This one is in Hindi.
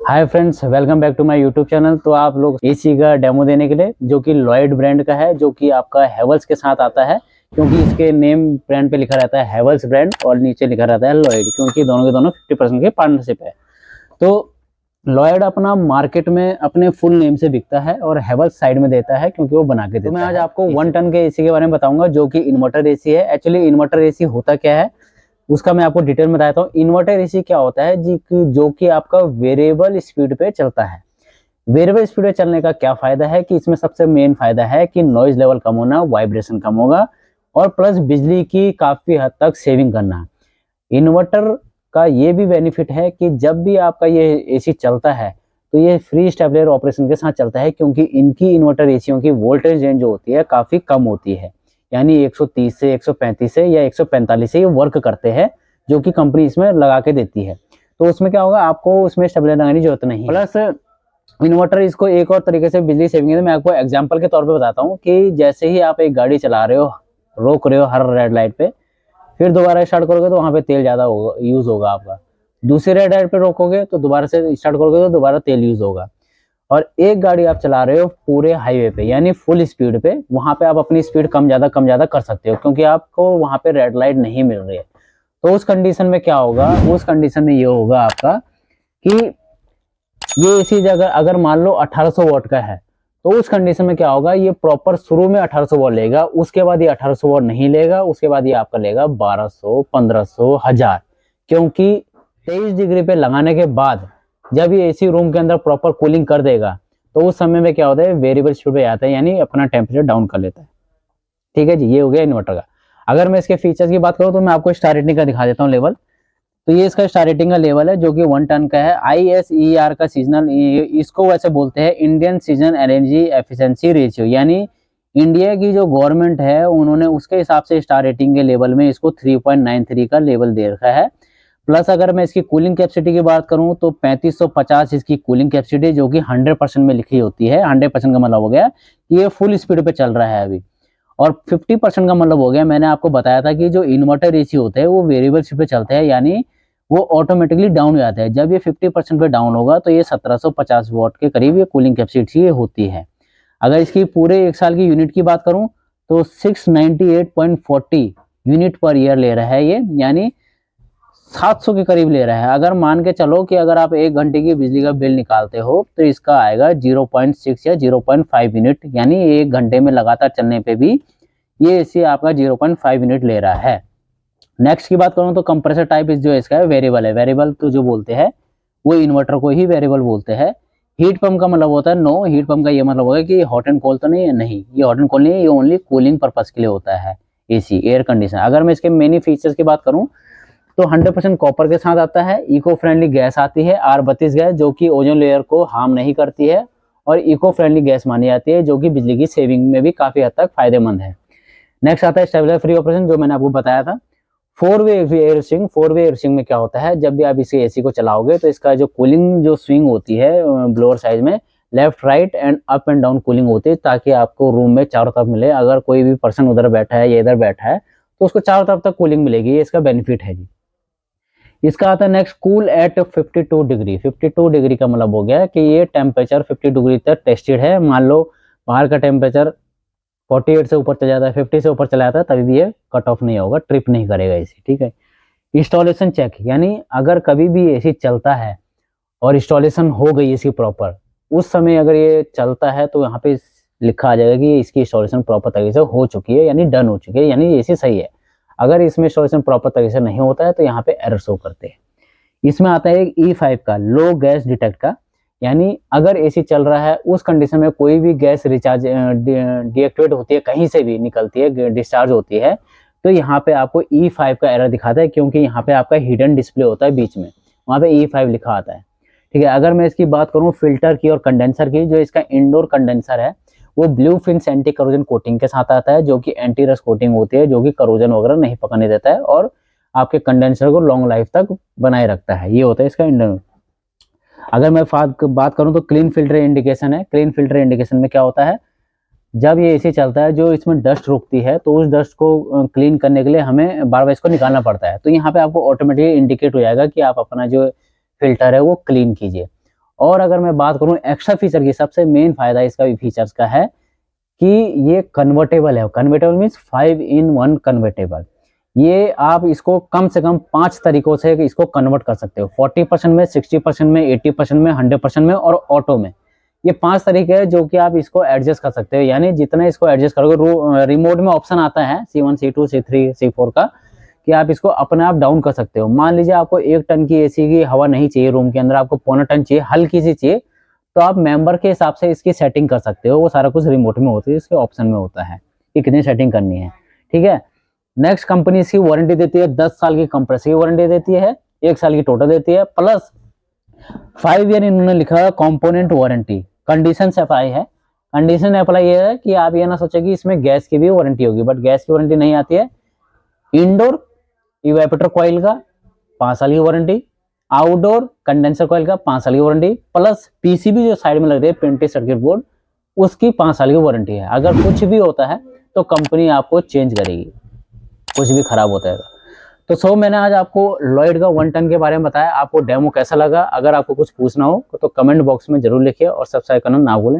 Hi friends, welcome back to my YouTube channel. तो आप लोग एसी का डेमो देने के लिए, जो कि लॉयड ब्रांड का है, जो कि आपका हैवेल्स के साथ आता है, क्योंकि इसके नेम ब्रांड पे लिखा रहता है हैवेल्स ब्रांड और नीचे लिखा रहता है लॉयड, क्योंकि दोनों के दोनों 50% की पार्टनरशिप है। तो लॉयड अपना मार्केट में अपने फुल नेम से बिकता है और हैवेल्स साइड में देता है, क्योंकि वो बना के देता है। तो मैं आज आपको 1 टन के एसी के बारे में बताऊंगा, जो कि इन्वर्टर एसी है। एक्चुअली इन्वर्टर एसी होता क्या है उसका मैं आपको डिटेल में बताता हूँ। इन्वर्टर एसी क्या होता है जी, जो कि आपका वेरिएबल स्पीड पे चलता है। वेरिएबल स्पीड पे चलने का क्या फायदा है कि इसमें सबसे मेन फायदा है कि नॉइज लेवल कम होना, वाइब्रेशन कम होगा और प्लस बिजली की काफी हद तक सेविंग करना। इन्वर्टर का ये भी बेनिफिट है कि जब भी आपका ये एसी चलता है तो ये फ्री स्टेबलर ऑपरेशन के साथ चलता है, क्योंकि इनकी इन्वर्टर एसियों की वोल्टेज रेंज जो होती है काफी कम होती है, यानी 130 से 135 से या 145 से ये वर्क करते हैं, जो कि कंपनी इसमें लगा के देती है। तो उसमें क्या होगा, आपको उसमें स्टेबलर लगाने की जरूरत नहीं। प्लस इन्वर्टर इसको एक और तरीके से बिजली सेविंग है। मैं आपको एग्जांपल के तौर पे बताता हूँ कि जैसे ही आप एक गाड़ी चला रहे हो, रोक रहे हो हर रेड लाइट पे, फिर दोबारा स्टार्ट करोगे तो वहां पे तेल ज्यादा होगा, यूज होगा आपका। दूसरे रेड लाइट पे रोकोगे तो दोबारा से स्टार्ट करोगे तो दोबारा तेल यूज होगा। और एक गाड़ी आप चला रहे हो पूरे हाईवे पे, यानी फुल स्पीड पे, वहां पे आप अपनी स्पीड कम ज्यादा कर सकते हो, क्योंकि आपको वहां पे रेड लाइट नहीं मिल रही है। तो उस कंडीशन में क्या होगा, उस कंडीशन में ये होगा आपका कि ये इसी जगह अगर मान लो 1800 वॉट का है, तो उस कंडीशन में क्या होगा, ये प्रॉपर शुरू में 1800 वॉट लेगा, उसके बाद ये 1800 वॉट नहीं लेगा, उसके बाद ये आपका लेगा 1200, 1500, 1000। क्योंकि 23 डिग्री पे लगाने के बाद जब ये एसी रूम के अंदर प्रॉपर कूलिंग कर देगा, तो उस समय में क्या होता है, वेरिएबल स्पीड पे आता है, यानी अपना टेम्परेचर डाउन कर लेता है। ठीक है जी, ये हो गया इन्वर्टर का। अगर मैं इसके फीचर्स की बात करूँ तो मैं आपको स्टार रेटिंग का दिखा देता हूँ लेवल। तो ये इसका स्टार रेटिंग का लेवल है, जो कि 1 टन का है। ISER का सीजनल, इसको वैसे बोलते हैं Indian season energy efficiency ratio, यानी इंडिया की जो गवर्नमेंट है उन्होंने उसके हिसाब से स्टार रेटिंग के लेवल में इसको 3.93 का लेवल दे रखा है। प्लस अगर मैं इसकी कूलिंग कैपेसिटी की बात करूं तो 3550 इसकी कूलिंग कैपेसिटी, जो कि 100% में लिखी होती है। 100% का मतलब हो गया कि ये फुल स्पीड पे चल रहा है अभी। और 50% का मतलब हो गया, मैंने आपको बताया था कि जो इन्वर्टर एसी होते हैं वो वेरिएबल स्पीड पे चलते हैं, यानी वो ऑटोमेटिकली डाउन हो जाता है। जब ये 50% पे डाउन होगा तो ये 1750 वॉट के करीब ये कूलिंग कैपेसिटी होती है। अगर इसकी पूरे एक साल की यूनिट की बात करूं तो 698.40 यूनिट पर ईयर ले रहा है ये, यानी 700 के करीब ले रहा है। अगर मान के चलो कि अगर आप 1 घंटे की बिजली का बिल निकालते हो तो इसका आएगा 0.6 या 0.5 यूनिट, यानी 1 घंटे में लगातार चलने पे भी ये एसी आपका 0.5 यूनिट ले रहा है। नेक्स्ट की बात करूं तो कंप्रेसर टाइप जो इसका है वेरिएबल है। वेरिएबल तो जो बोलते हैं वो इन्वर्टर को ही वेरिएबल बोलते हैं। हीट पंप का मतलब होता है नो, हीट पंप का ये मतलब होगा कि हॉट एंड कोल्ड तो नहीं है, नहीं ये हॉट एंड कोल्ड नहीं है, ये ओनली कूलिंग पर्पज के लिए होता है एसी, एयर कंडीशन। अगर मैं इसके मेनी फीचर्स की बात करूं तो 100% कॉपर के साथ आता है। इको फ्रेंडली गैस आती है R32 गैस, जो कि ओजोन लेयर को हार्म नहीं करती है और इको फ्रेंडली गैस मानी जाती है, जो कि बिजली की सेविंग में भी काफी हद तक फायदेमंद है। नेक्स्ट आता है स्टेबलाइजर फ्री ऑपरेशन, जो मैंने आपको बताया था। 4 वे एयर स्विंग। 4 वे एयर स्विंग में क्या होता है, जब भी आप इसे एसी को चलाओगे तो इसका जो कूलिंग जो स्विंग होती है ब्लोअर साइज में, left right and up and down cooling होती है, ताकि आपको रूम में चारों तरफ मिले। अगर कोई भी पर्सन उधर बैठा है या इधर बैठा है तो उसको चारों तरफ तक कूलिंग मिलेगी, ये इसका बेनिफिट है जी। इसका आता है next cool at 52 degree. 52 degree का मतलब हो गया कि ये टेम्परेचर 50 डिग्री तक टेस्टेड है। मान लो बाहर का टेम्परेचर 48 से ऊपर चला जाता है, 50 से ऊपर चला जाता है, तभी भी ये कट ऑफ नहीं होगा, ट्रिप नहीं करेगा एसी। ठीक है। इंस्टॉलेशन चेक, यानी अगर कभी भी एसी चलता है और इंस्टॉलेशन हो गई इसकी प्रॉपर, उस समय अगर ये चलता है तो यहाँ पे लिखा आ जाएगा कि इसकी इंस्टॉलेशन प्रॉपर तरीके से हो चुकी है, यानी डन हो चुकी है, यानी एसी सही है। अगर इसमें इंस्टॉलेशन प्रॉपर तरीके से नहीं होता है तो यहाँ पे एरर शो करते हैं। इसमें आता है एक E5 का लो गैस डिटेक्ट का, यानी अगर एसी चल रहा है उस कंडीशन में कोई भी गैस रिचार्ज डीएक्टिवेट होती है, कहीं से भी निकलती है, डिस्चार्ज होती है, तो यहाँ पे आपको E5 का एरर दिखाता है, क्योंकि यहाँ पे आपका हिडन डिस्प्ले होता है बीच में, वहाँ पे E5 लिखा आता है। ठीक है। अगर मैं इसकी बात करूँ फिल्टर की और कंडेंसर की, जो इसका इंडोर कंडेंसर है वो blue fins anti corrosion coating के साथ आता है, जो कि एंटी रस्ट कोटिंग होती है, जो कि करोजन वगैरह नहीं पकड़ने देता है और आपके कंडेंसर को लॉन्ग लाइफ तक बनाए रखता है। ये होता है इसका इंडोर। अगर मैं बात करूं तो क्लीन फिल्टर इंडिकेशन है। क्लीन फिल्टर इंडिकेशन में क्या होता है, जब ये एसी चलता है जो इसमें डस्ट रुकती है तो उस डस्ट को क्लीन करने के लिए हमें बार बार इसको निकालना पड़ता है, तो यहाँ पे आपको ऑटोमेटिकली इंडिकेट हो जाएगा कि आप अपना जो फिल्टर है वो क्लीन कीजिए। और अगर मैं बात करूं एक्स्ट्रा फीचर की, सबसे मेन फायदा इसका भी फीचर्स का है कि ये कन्वर्टेबल है। Convertible means 5-in-1 convertible. ये आप इसको कम से कम 5 तरीकों से इसको कन्वर्ट कर सकते हो, 40% में, 60% में, 80% में, 100% में और ऑटो में। ये 5 तरीके हैं जो कि आप इसको एडजस्ट कर सकते हो, यानी जितना इसको एडजस्ट करोगे, रिमोट में ऑप्शन आता है C1, C2, C3, C4 का, कि आप इसको अपने आप डाउन कर सकते हो। मान लीजिए आपको 1 टन की एसी की हवा नहीं चाहिए रूम के अंदर, आपको 0.25 टन चाहिए, हल्की सी चाहिए, तो आप मेंबर के हिसाब से इसकी सेटिंग कर सकते हो। वो सारा कुछ रिमोट में होती है, इसके ऑप्शन में होता है कि कितनी सेटिंग करनी है, ठीक है। नेक्स्ट, कंपनी इसकी वारंटी देती है 10 साल की कंप्रेसर की वारंटी देती है, 1 साल की टोटल देती है, प्लस 5 ईयर इन्होंने लिखा है कंपोनेंट वारंटी। कंडीशन अप्लाई है। कंडीशन अप्लाई ये है कि आप ये ना सोचे कि इसमें गैस की भी वारंटी होगी, बट गैस की वारंटी नहीं आती है। इंडोर इवेपोरेटर कॉइल का 5 साल की वारंटी, आउटडोर कंडेंसर कॉइल का 5 साल की वारंटी, प्लस पीसीबी जो साइड में लग रही है प्रिंटेड सर्किट बोर्ड, उसकी 5 साल की वारंटी है। अगर कुछ भी होता है तो कंपनी आपको चेंज करेगी, कुछ भी खराब होता है तो मैंने आज आपको लॉयड का 1 टन के बारे में बताया। आपको डेमो कैसा लगा? अगर आपको कुछ पूछना हो तो कमेंट बॉक्स में जरूर लिखिए और सब्सक्राइब करना ना भूलें।